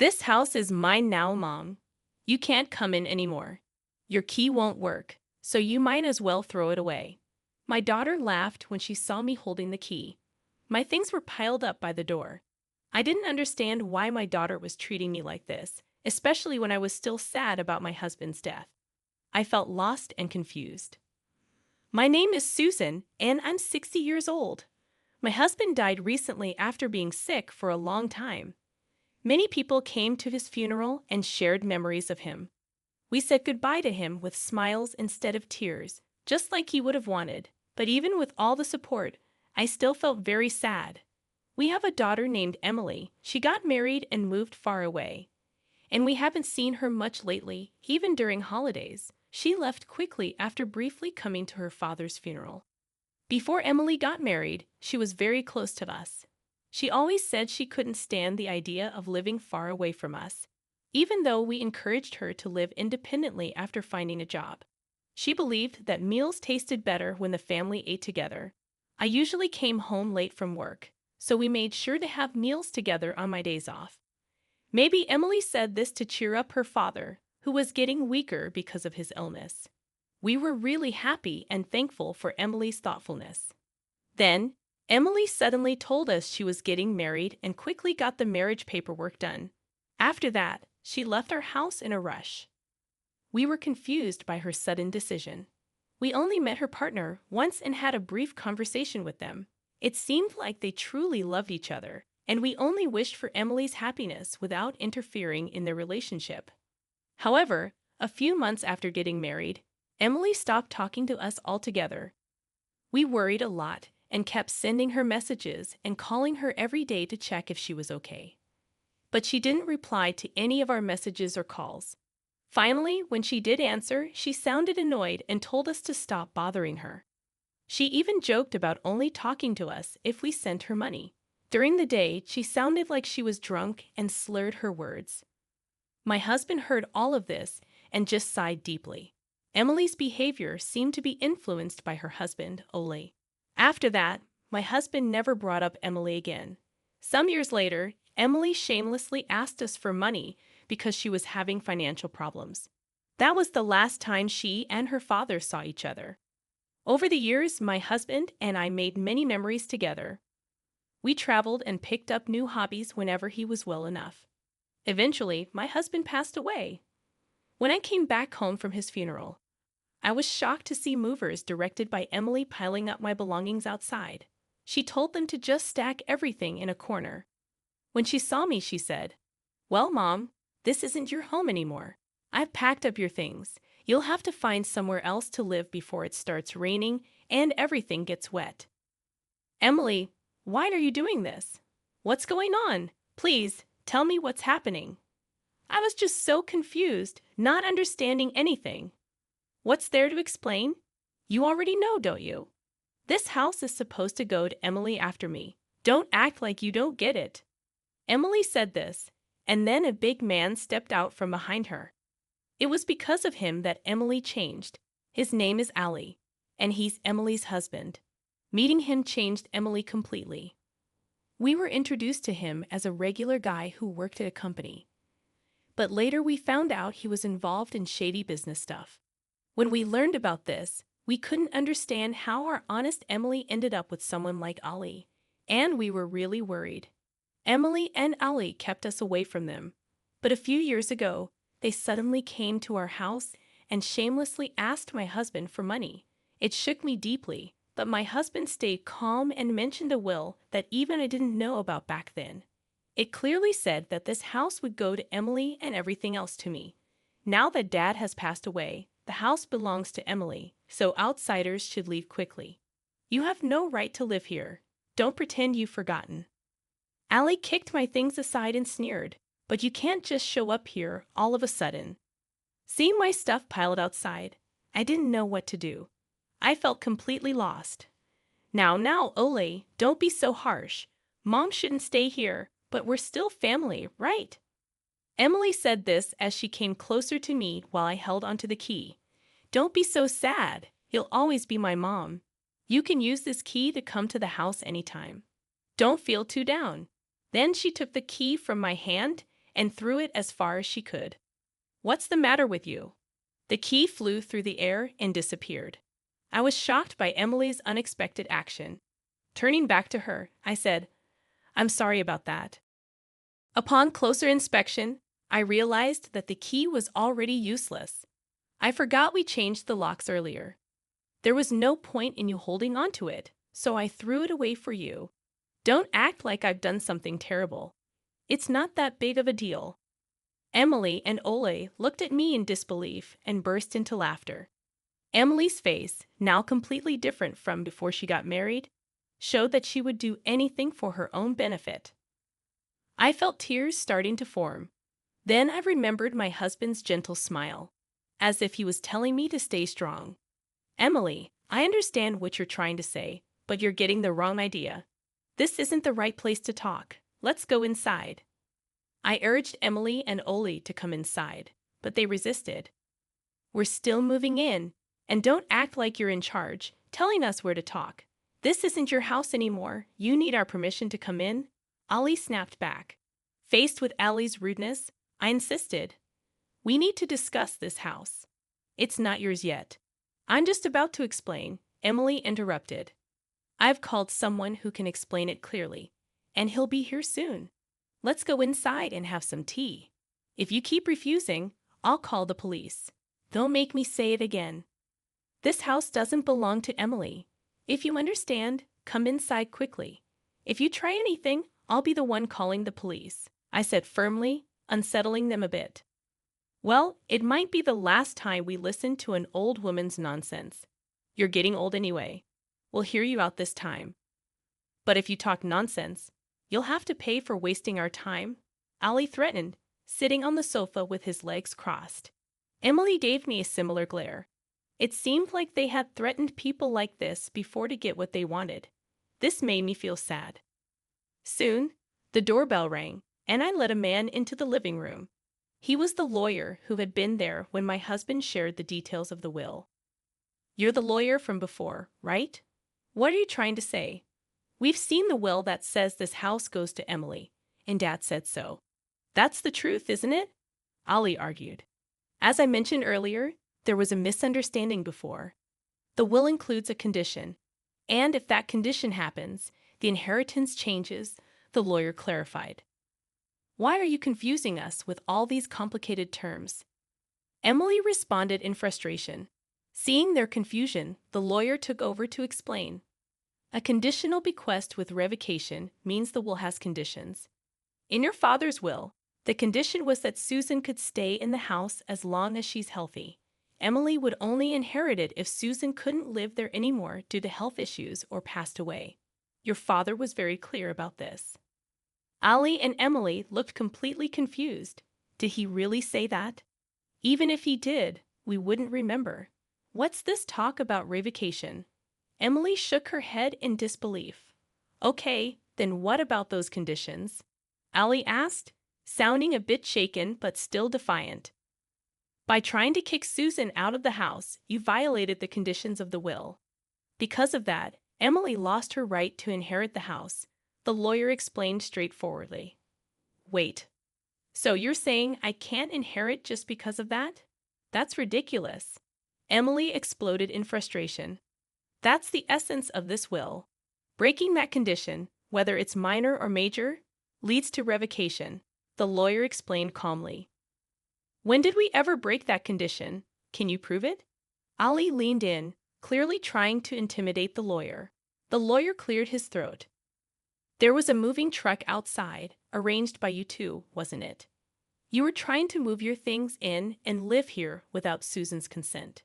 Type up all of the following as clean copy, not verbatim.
This house is mine now, Mom. You can't come in anymore. Your key won't work, so you might as well throw it away. My daughter laughed when she saw me holding the key. My things were piled up by the door. I didn't understand why my daughter was treating me like this, especially when I was still sad about my husband's death. I felt lost and confused. My name is Susan, and I'm 60 years old. My husband died recently after being sick for a long time. Many people came to his funeral and shared memories of him. We said goodbye to him with smiles instead of tears, just like he would have wanted. But even with all the support, I still felt very sad. We have a daughter named Emily. She got married and moved far away. And we haven't seen her much lately, even during holidays. She left quickly after briefly coming to her father's funeral. Before Emily got married, she was very close to us. She always said she couldn't stand the idea of living far away from us, even though we encouraged her to live independently after finding a job. She believed that meals tasted better when the family ate together. I usually came home late from work, so we made sure to have meals together on my days off. Maybe Emily said this to cheer up her father, who was getting weaker because of his illness. We were really happy and thankful for Emily's thoughtfulness. Then, Emily suddenly told us she was getting married and quickly got the marriage paperwork done. After that, she left our house in a rush. We were confused by her sudden decision. We only met her partner once and had a brief conversation with them. It seemed like they truly loved each other, and we only wished for Emily's happiness without interfering in their relationship. However, a few months after getting married, Emily stopped talking to us altogether. We worried a lot and kept sending her messages and calling her every day to check if she was okay. But she didn't reply to any of our messages or calls. Finally, when she did answer, she sounded annoyed and told us to stop bothering her. She even joked about only talking to us if we sent her money. During the day, she sounded like she was drunk and slurred her words. My husband heard all of this and just sighed deeply. Emily's behavior seemed to be influenced by her husband, Ole. After that, my husband never brought up Emily again. Some years later, Emily shamelessly asked us for money because she was having financial problems. That was the last time she and her father saw each other. Over the years, my husband and I made many memories together. We traveled and picked up new hobbies whenever he was well enough. Eventually, my husband passed away. When I came back home from his funeral, I was shocked to see movers directed by Emily piling up my belongings outside. She told them to just stack everything in a corner. When she saw me, she said, "Well, Mom, this isn't your home anymore. I've packed up your things. You'll have to find somewhere else to live before it starts raining and everything gets wet." Emily, why are you doing this? What's going on? Please, tell me what's happening. I was just so confused, not understanding anything. What's there to explain? You already know, don't you? This house is supposed to go to Emily after me. Don't act like you don't get it. Emily said this, and then a big man stepped out from behind her. It was because of him that Emily changed. His name is Ali, and he's Emily's husband. Meeting him changed Emily completely. We were introduced to him as a regular guy who worked at a company. But later we found out he was involved in shady business stuff. When we learned about this, we couldn't understand how our honest Emily ended up with someone like Ali, and we were really worried. Emily and Ali kept us away from them, but a few years ago, they suddenly came to our house and shamelessly asked my husband for money. It shook me deeply, but my husband stayed calm and mentioned a will that even I didn't know about back then. It clearly said that this house would go to Emily and everything else to me. Now that Dad has passed away, the house belongs to Emily, so outsiders should leave quickly. You have no right to live here. Don't pretend you've forgotten. Ali kicked my things aside and sneered, "But you can't just show up here all of a sudden." Seeing my stuff piled outside, I didn't know what to do. I felt completely lost. Now, Ole, don't be so harsh. Mom shouldn't stay here, but we're still family, right? Emily said this as she came closer to me while I held onto the key. "Don't be so sad. You'll always be my mom. You can use this key to come to the house anytime. Don't feel too down." Then she took the key from my hand and threw it as far as she could. "What's the matter with you?" The key flew through the air and disappeared. I was shocked by Emily's unexpected action. Turning back to her, I said, "I'm sorry about that." Upon closer inspection, I realized that the key was already useless. I forgot we changed the locks earlier. There was no point in you holding onto it, so I threw it away for you. Don't act like I've done something terrible. It's not that big of a deal. Emily and Ole looked at me in disbelief and burst into laughter. Emily's face, now completely different from before she got married, showed that she would do anything for her own benefit. I felt tears starting to form. Then I remembered my husband's gentle smile, as if he was telling me to stay strong. "Emily, I understand what you're trying to say, but you're getting the wrong idea. This isn't the right place to talk. Let's go inside." I urged Emily and Ole to come inside, but they resisted. "We're still moving in, and don't act like you're in charge, telling us where to talk. This isn't your house anymore. You need our permission to come in," Ollie snapped back. Faced with Allie's rudeness, I insisted, "We need to discuss this house. It's not yours yet." "I'm just about to explain," Emily interrupted. "I've called someone who can explain it clearly, and he'll be here soon. Let's go inside and have some tea. If you keep refusing, I'll call the police. They'll make me say it again." "This house doesn't belong to Emily. If you understand, come inside quickly. If you try anything, I'll be the one calling the police," I said firmly, unsettling them a bit. "Well, it might be the last time we listen to an old woman's nonsense. You're getting old anyway. We'll hear you out this time. But if you talk nonsense, you'll have to pay for wasting our time," Ollie threatened, sitting on the sofa with his legs crossed. Emily gave me a similar glare. It seemed like they had threatened people like this before to get what they wanted. This made me feel sad. Soon, the doorbell rang, and I let a man into the living room. He was the lawyer who had been there when my husband shared the details of the will. "You're the lawyer from before, right? What are you trying to say?" "We've seen the will that says this house goes to Emily, and Dad said so." "That's the truth, isn't it?" Ollie argued. "As I mentioned earlier, there was a misunderstanding before. The will includes a condition, and if that condition happens, the inheritance changes," the lawyer clarified. "Why are you confusing us with all these complicated terms?" Emily responded in frustration. Seeing their confusion, the lawyer took over to explain. "A conditional bequest with revocation means the will has conditions. In your father's will, the condition was that Susan could stay in the house as long as she's healthy. Emily would only inherit it if Susan couldn't live there anymore due to health issues or passed away. Your father was very clear about this." Ollie and Emily looked completely confused. Did he really say that? Even if he did, we wouldn't remember. What's this talk about revocation? Emily shook her head in disbelief. "Okay, then what about those conditions?" Ollie asked, sounding a bit shaken but still defiant. "By trying to kick Susan out of the house, you violated the conditions of the will. Because of that, Emily lost her right to inherit the house," the lawyer explained straightforwardly. "Wait. So you're saying I can't inherit just because of that? That's ridiculous." Emily exploded in frustration. "That's the essence of this will. Breaking that condition, whether it's minor or major, leads to revocation," the lawyer explained calmly. "When did we ever break that condition? Can you prove it?" Ollie leaned in, clearly trying to intimidate the lawyer. The lawyer cleared his throat. "There was a moving truck outside, arranged by you two, wasn't it? You were trying to move your things in and live here without Susan's consent.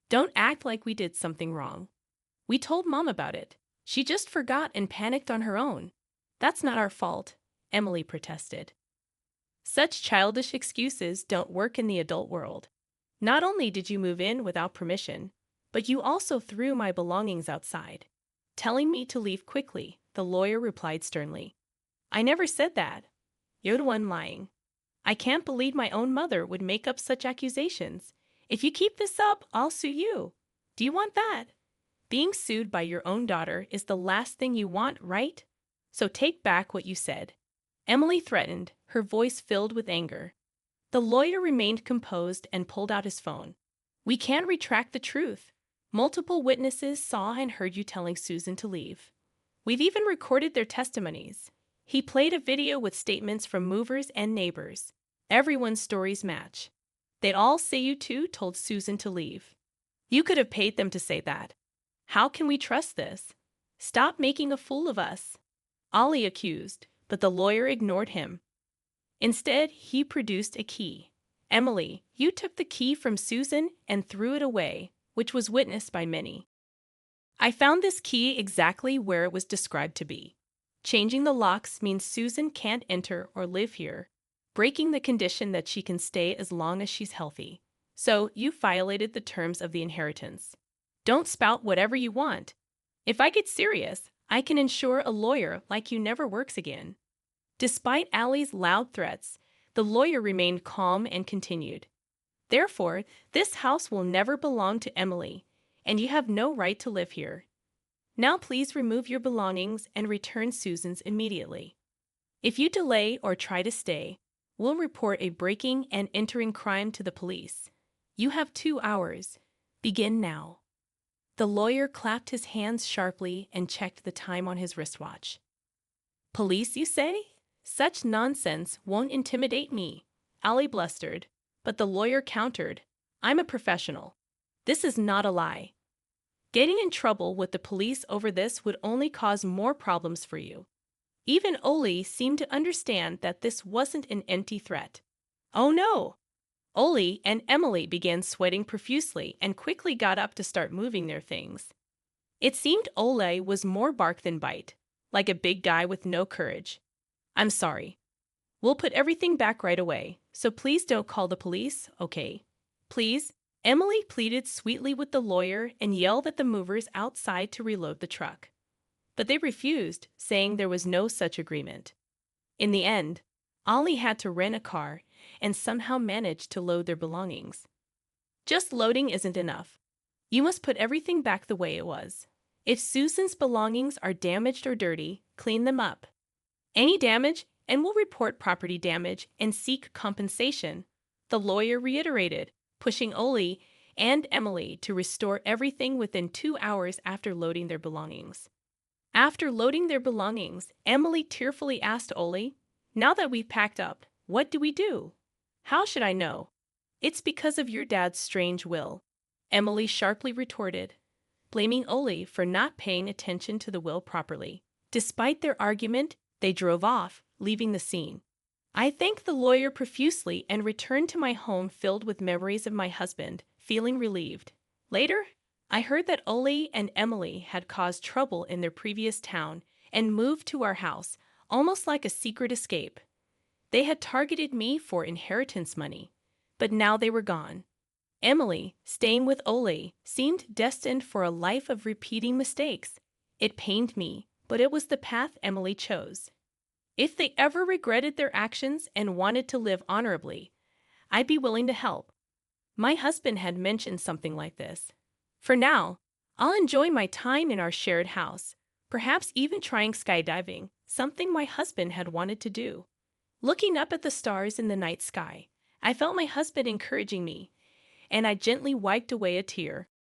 Don't act like we did something wrong. We told Mom about it. She just forgot and panicked on her own. That's not our fault," Emily protested. "Such childish excuses don't work in the adult world. Not only did you move in without permission, but you also threw my belongings outside, telling me to leave quickly," the lawyer replied sternly. "I never said that. You're the one lying. I can't believe my own mother would make up such accusations. If you keep this up, I'll sue you. Do you want that? Being sued by your own daughter is the last thing you want, right? So take back what you said." Emily threatened, her voice filled with anger. The lawyer remained composed and pulled out his phone. We can't retract the truth. Multiple witnesses saw and heard you telling Susan to leave. We've even recorded their testimonies. He played a video with statements from movers and neighbors. Everyone's stories match. They'd all say you two told Susan to leave. You could have paid them to say that. How can we trust this? Stop making a fool of us. Ollie accused, but the lawyer ignored him. Instead, he produced a key. Emily, you took the key from Susan and threw it away, which was witnessed by many. I found this key exactly where it was described to be. Changing the locks means Susan can't enter or live here, breaking the condition that she can stay as long as she's healthy. So, you violated the terms of the inheritance. Don't spout whatever you want. If I get serious, I can ensure a lawyer like you never works again. Despite Allie's loud threats, the lawyer remained calm and continued. Therefore, this house will never belong to Emily, and you have no right to live here. Now please remove your belongings and return Susan's immediately. If you delay or try to stay, we'll report a breaking and entering crime to the police. You have 2 hours. Begin now. The lawyer clapped his hands sharply and checked the time on his wristwatch. Police, you say? Such nonsense won't intimidate me, Allie blustered, but the lawyer countered. I'm a professional. This is not a lie. Getting in trouble with the police over this would only cause more problems for you. Even Oli seemed to understand that this wasn't an empty threat. Oh no! Oli and Emily began sweating profusely and quickly got up to start moving their things. It seemed Ole was more bark than bite, like a big guy with no courage. I'm sorry. We'll put everything back right away, so please don't call the police, okay? Please? Emily pleaded sweetly with the lawyer and yelled at the movers outside to reload the truck. But they refused, saying there was no such agreement. In the end, Ollie had to rent a car and somehow managed to load their belongings. Just loading isn't enough. You must put everything back the way it was. If Susan's belongings are damaged or dirty, clean them up. Any damage, and we'll report property damage and seek compensation, the lawyer reiterated, pushing Oli and Emily to restore everything within 2 hours after loading their belongings. After loading their belongings, Emily tearfully asked Oli, "Now that we've packed up, what do we do?" "How should I know? It's because of your dad's strange will," Emily sharply retorted, blaming Oli for not paying attention to the will properly. Despite their argument, they drove off, leaving the scene. I thanked the lawyer profusely and returned to my home filled with memories of my husband, feeling relieved. Later, I heard that Oli and Emily had caused trouble in their previous town and moved to our house, almost like a secret escape. They had targeted me for inheritance money, but now they were gone. Emily, staying with Oli, seemed destined for a life of repeating mistakes. It pained me, but it was the path Emily chose. If they ever regretted their actions and wanted to live honorably, I'd be willing to help. My husband had mentioned something like this. For now, I'll enjoy my time in our shared house, perhaps even trying skydiving, something my husband had wanted to do. Looking up at the stars in the night sky, I felt my husband encouraging me, and I gently wiped away a tear.